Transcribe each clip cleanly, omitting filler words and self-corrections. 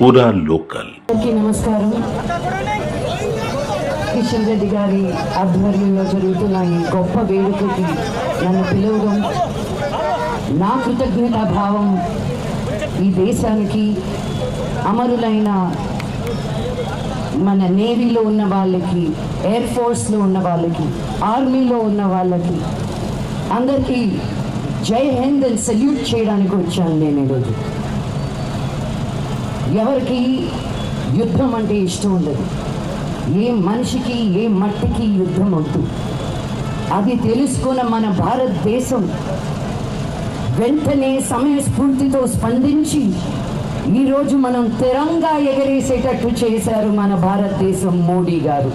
పూరా లోకల్. నమస్కారం. కిషన్ రెడ్డి గారి ఆధ్వర్యంలో జరుగుతున్న ఈ గొప్ప వేడుకకి నన్ను పిలవడం నా కృతజ్ఞతా భావం ఈ దేశానికి, అమరులైన మన నేవీలో ఉన్న వాళ్ళకి, ఎయిర్ ఫోర్స్లో ఉన్న వాళ్ళకి, ఆర్మీలో ఉన్న వాళ్ళకి అందరికీ జై హింద్ అని సెల్యూట్ చేయడానికి వచ్చాను నేను ఈరోజు. ఎవరికి యుద్ధం అంటే ఇష్టం ఉండదు, ఏ మనిషికి ఏ మట్టికి యుద్ధం వద్దు. అది తెలుసుకున్న మన భారతదేశం వెంటనే సమయస్ఫూర్తితో స్పందించి ఈరోజు మనం తిరంగా ఎగరేసేటట్టు చేశారు మన భారతదేశం మోడీ గారు.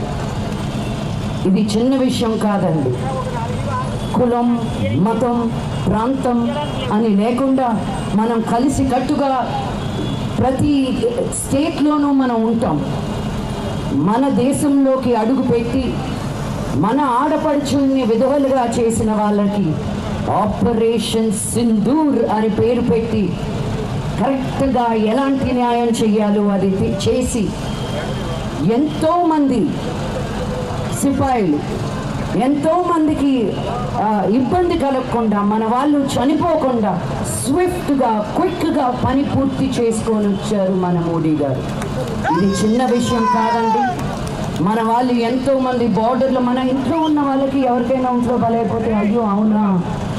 ఇది చిన్న విషయం కాదండి. కులం, మతం, ప్రాంతం అని లేకుండా మనం కలిసి కట్టుగా ప్రతి స్టేట్లోనూ మనం ఉంటాం. మన దేశంలోకి అడుగుపెట్టి మన ఆడపడుచుల్ని విధవలుగా చేసిన వాళ్ళకి ఆపరేషన్ సింధూర్ అని పేరు పెట్టి కరెక్ట్గా ఎలాంటి న్యాయం చేయాలో అది చేసి ఎంతోమంది సిపాయిలు, ఎంతోమందికి ఇబ్బంది కలగకుండా, మన వాళ్ళు చనిపోకుండా స్విఫ్ట్గా, క్విక్గా పని పూర్తి చేసుకొని వచ్చారు మన మోడీ గారు. ఇది చిన్న విషయం కాదండి. మన వాళ్ళు ఎంతోమంది బార్డర్లో, మన ఇంట్లో ఉన్న వాళ్ళకి ఎవరికైనా ఇంట్లో బలైపోతే అయ్యో అవునా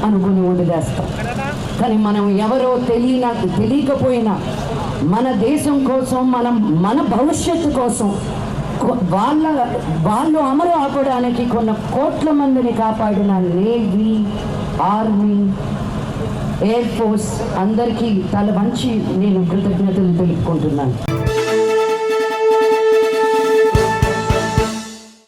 అనుకుని వదిలేస్తాం. కానీ మనం ఎవరో తెలియకపోయినా మన దేశం కోసం, మన భవిష్యత్తు కోసం వాళ్ళు అమలు ఆపడానికి కొన్ని కోట్ల మందిని కాపాడిన నేవీ, ఆర్మీ, ఎయిర్ ఫోర్స్ అందరికీ తల వంచి నేను కృతజ్ఞతలు తెలుపుకుంటున్నాను.